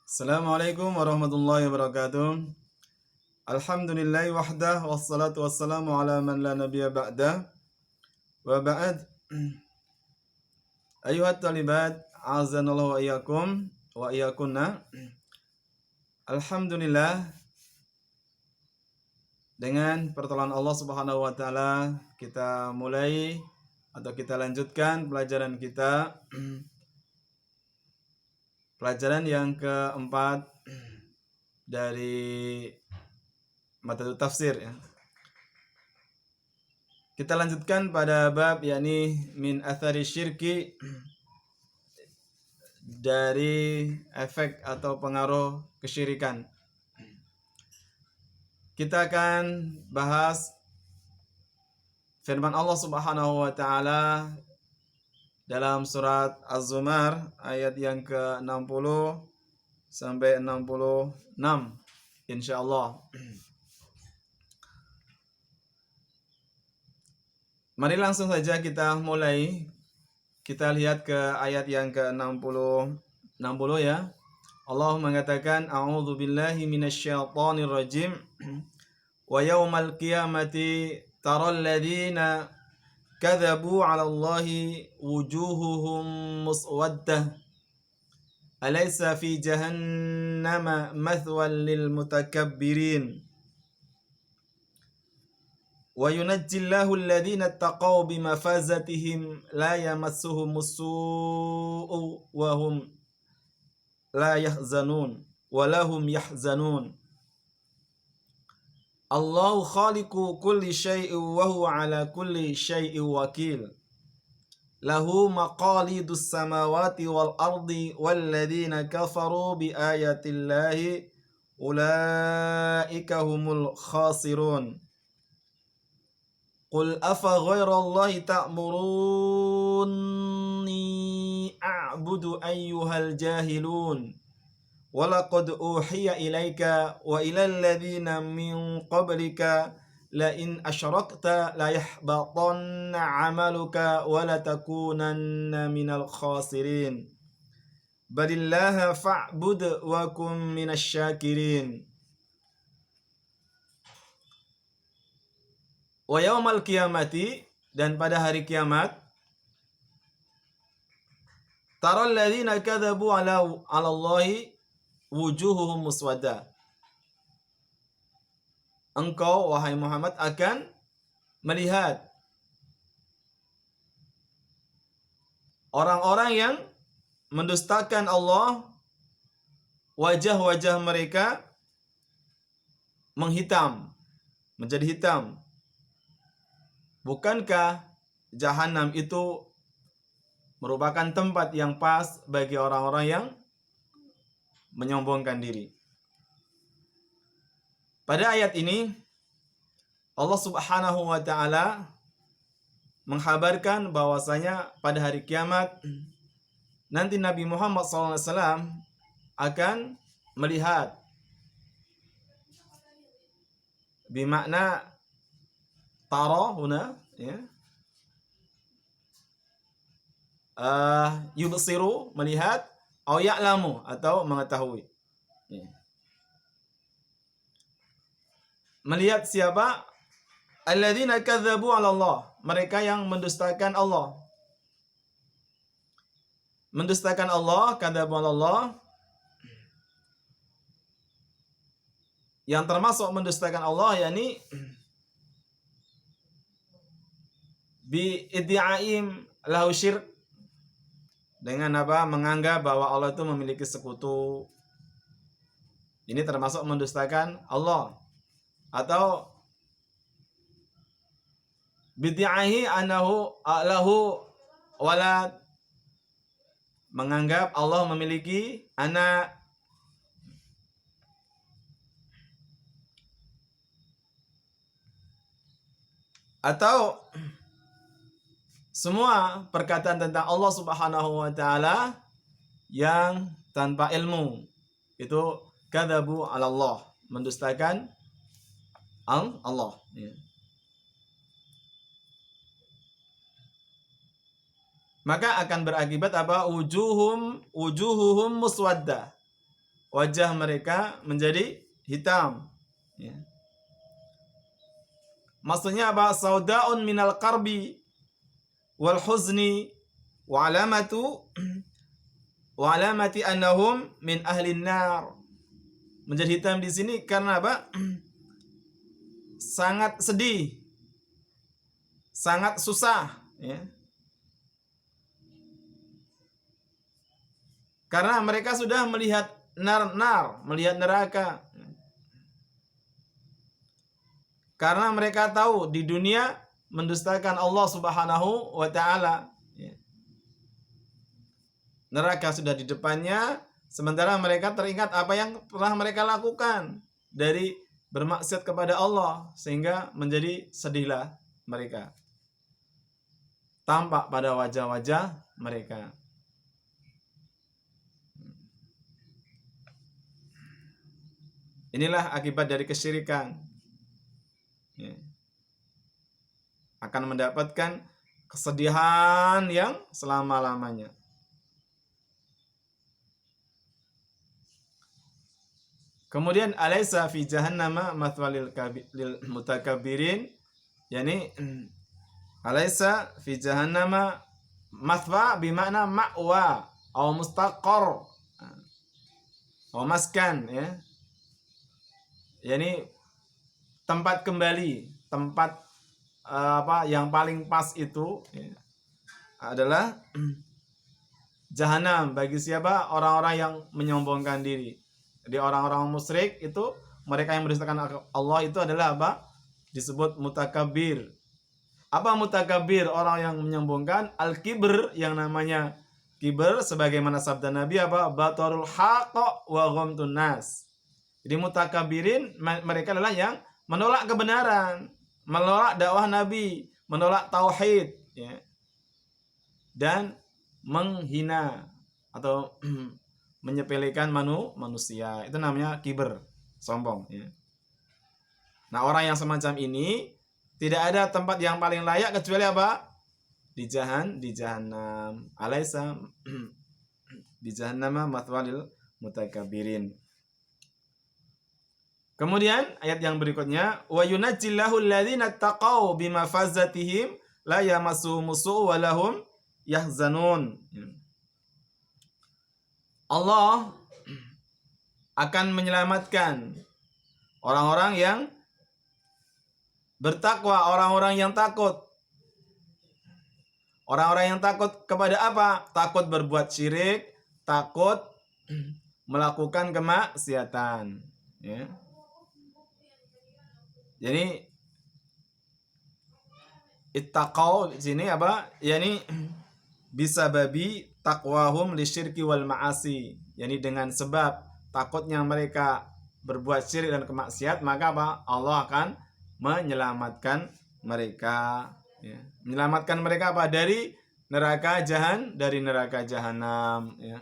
Assalamualaikum warahmatullahi wabarakatuh. Alhamdulillahi wahdah wassalatu wassalamu ala man la nabiyya ba'dah. Wa ba'd. Ayuhat talibat, azanallahu wa iyyakum wa iyyakunna. Alhamdulillah, dengan pertolongan Allah Subhanahu wa taala kita mulai atau kita lanjutkan pelajaran kita. Pelajaran yang keempat dari mata tafsir ya. Kita lanjutkan pada bab yakni min athari syirki, dari efek atau pengaruh kesyirikan. Kita akan bahas firman Allah Subhanahu wa taala dalam surat Az-Zumar ayat yang ke-60 sampai 66 insyaallah. Mari langsung saja kita mulai. Kita lihat ke ayat yang ke-60 ya. Allah mengatakan a'udzu billahi minasyaitonir rajim. Wa yaumal qiyamati taral ladzina kadzabu 'ala Allahi wujuhuhum muswaddah. Alaysa fi jahannama mathwan lil mutakabbirin. Wa yunajjillahu alladhina taqaw bimafazatihim la yamassuhumus su'u wa hum la yahzanun wa lahum yahzanun. Allahu khaliqu kulli syai'in wa huwa ala kulli syai'in wakil. Lahu maqalidus samawati wal ardi walladhina kafaru bi ayatillahi ulaika humul khasirun. Qul afa ghairallahi ta'muruni a'budu ayyuhal jahilun. Walaqad uhiya ilaika wa ilal ladzina min qablika la in asyrakta la yahbatanna 'amaluka wa la takunanna minal khasirin. Balillaha fa'bud wa kum minasy syakirin. Wa yaumal qiyamati, dan pada hari kiamat, taral ladzina kadzabu 'ala Allahi wujuhuhum muswadda. Engkau wahai Muhammad akan melihat orang-orang yang mendustakan Allah, wajah-wajah mereka menghitam, menjadi hitam. Bukankah jahanam itu merupakan tempat yang pas bagi orang-orang yang menyombongkan diri? Pada ayat ini Allah Subhanahu wa taala menghabarkan bahwasanya pada hari kiamat nanti Nabi Muhammad SAW akan melihat, bimakna tara huna ya, yubsiru melihat, au ya'lamu atau mengetahui ya. Melihat siapa? Alladzina kadzabu 'ala Allah, mereka yang mendustakan Allah. Mendustakan Allah, kadzabu 'ala Allah, yang termasuk mendustakan Allah yakni bi iddi'aim lahu syirk, dengan apa? Menganggap bahwa Allah itu memiliki sekutu. Ini termasuk mendustakan Allah. Atau bid'i'ahi annahu lahu walad, menganggap Allah memiliki anak. Atau semua perkataan tentang Allah Subhanahu wa taala yang tanpa ilmu, itu kadzabu 'ala Allah, mendustakan Allah ya. Maka akan berakibat apa? Wujuhuhum muswaddah, wajah mereka menjadi hitam. Ya. Maksudnya apa? Saudaun minal karbi wal huzni wa alamati annahum min ahlin nar. Menjadi hitam di sini karena apa? Sangat sedih, sangat susah, ya. Karena mereka sudah melihat melihat neraka. Karena mereka tahu di dunia mendustakan Allah Subhanahu wa taala. Neraka sudah di depannya, sementara mereka teringat apa yang pernah mereka lakukan dari bermaksiat kepada Allah, sehingga menjadi sedihlah mereka. Tampak pada wajah-wajah mereka. Inilah akibat dari kesyirikan. Akan mendapatkan kesedihan yang selama-lamanya. Kemudian alaysa fi jahannama mathwal lil mutakabbirin, yani alaysa fi jahannama mathwa bimakna ma'wa atau mustaqar atau maskan, ya. Yani tempat kembali, tempat yang paling pas itu, ya, adalah jahanam bagi siapa? Orang-orang yang menyombongkan diri. Jadi orang-orang musyrik itu, mereka yang mendustakan Allah itu adalah apa? Disebut mutakabir. Apa mutakabir? Orang yang menyombongkan. Al-kibr, yang namanya kibr sebagaimana sabda Nabi apa? Batarul haqq wa ghamtun nas. Jadi mutakabirin mereka adalah yang menolak kebenaran, menolak dakwah Nabi, menolak tauhid, ya. Dan menghina atau menyepelekan manusia. Itu namanya kiber, sombong, ya. Nah, orang yang semacam ini tidak ada tempat yang paling layak kecuali apa? Di jahanam. Alaysa di jahannama mathwalil mutakabirin. Kemudian ayat yang berikutnya, wa yunajjillahu alladhina taqaw bimafazatihim la yamassuhum su'u wa lahum yahzanun. Allah akan menyelamatkan orang-orang yang bertakwa, orang-orang yang takut. Orang-orang yang takut kepada apa? Takut berbuat syirik, takut melakukan kemaksiatan, ya. Jadi ittaqau di sini apa? Yani bisa babi taqwahum lisyirki wal ma'asi. Yani dengan sebab takutnya mereka berbuat syirik dan kemaksiat, maka apa? Allah akan menyelamatkan mereka, ya. Menyelamatkan mereka apa? Dari neraka jahanam, ya.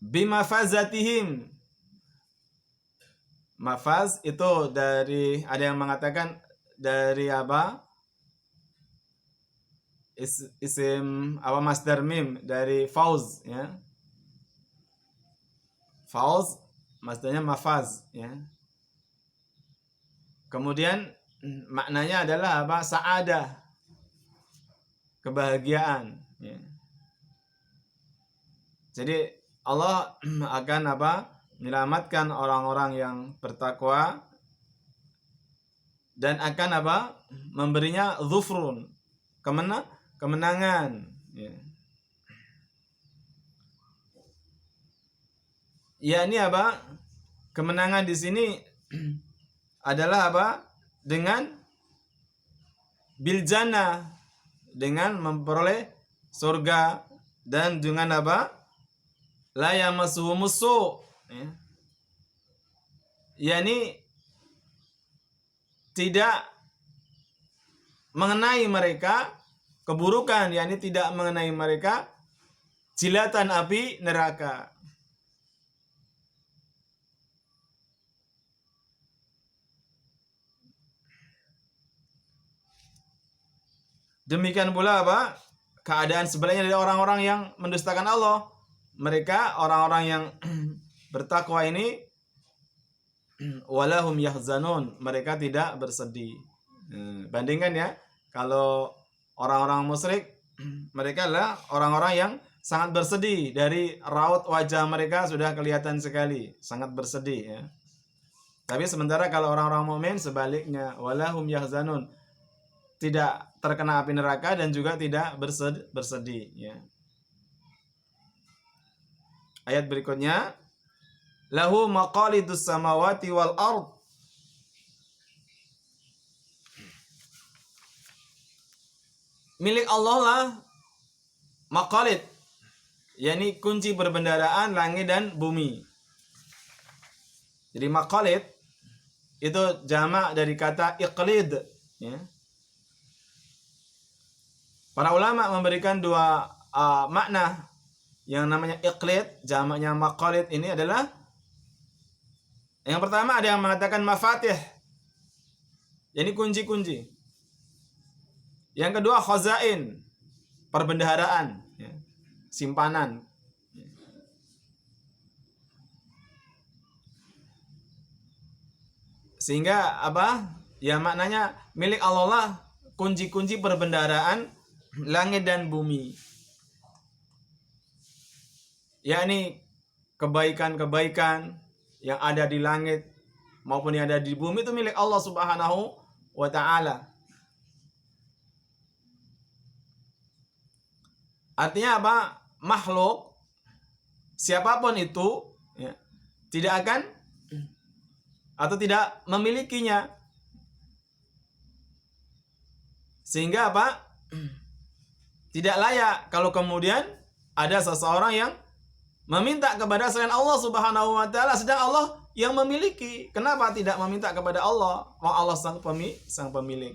Bimafazatihim. Mafaz itu dari, ada yang mengatakan dari apa? Isim apa, masdar mim dari fauz, ya. Fauz masdarnya mafaz, ya. Kemudian maknanya adalah apa? Sa'adah, kebahagiaan, ya. Jadi Allah akan apa? Menyelamatkan orang-orang yang bertakwa dan akan apa? Memberinya dhufrun, kemenangan, ya. Ya, ini apa? Kemenangan di sini adalah apa? Dengan biljana, dengan memperoleh surga, dan dengan apa? La yamassuhum su', ya. Yani tidak mengenai mereka keburukan, yakni tidak mengenai mereka jilatan api neraka. Demikian pula apa? Keadaan sebaliknya dari orang-orang yang mendustakan Allah. Mereka orang-orang yang bertakwa ini walahum yahzanun, mereka tidak bersedih. Bandingkan ya, kalau orang-orang musyrik mereka adalah orang-orang yang sangat bersedih, dari raut wajah mereka sudah kelihatan sekali sangat bersedih ya. Tapi sementara kalau orang-orang mukmin sebaliknya, walahum yahzanun, tidak terkena api neraka dan juga tidak bersedih ya. Ayat berikutnya, lahu maqalidus samawati wal ard. Milik Allah lah maqalid, yakni kunci perbendaharaan langit dan bumi. Jadi maqalid itu jamak dari kata iqlid ya. Para ulama memberikan dua makna. Yang namanya iqlid, jamaknya maqalid ini adalah, yang pertama ada yang mengatakan mafatih, yakni kunci-kunci. Yang kedua khazain, perbendaharaan ya, simpanan. Sehingga apa? Ya maknanya milik Allah lah kunci-kunci perbendaharaan langit dan bumi. Yakni kebaikan-kebaikan yang ada di langit maupun yang ada di bumi itu milik Allah Subhanahu wa ta'ala. Artinya apa? Makhluk siapapun itu ya, tidak akan atau tidak memilikinya. Sehingga apa? Tidak layak kalau kemudian ada seseorang yang meminta kepada selain Allah Subhanahu wa ta'ala, sedang Allah yang memiliki. Kenapa tidak meminta kepada Allah? Wah, Allah sang pemilik.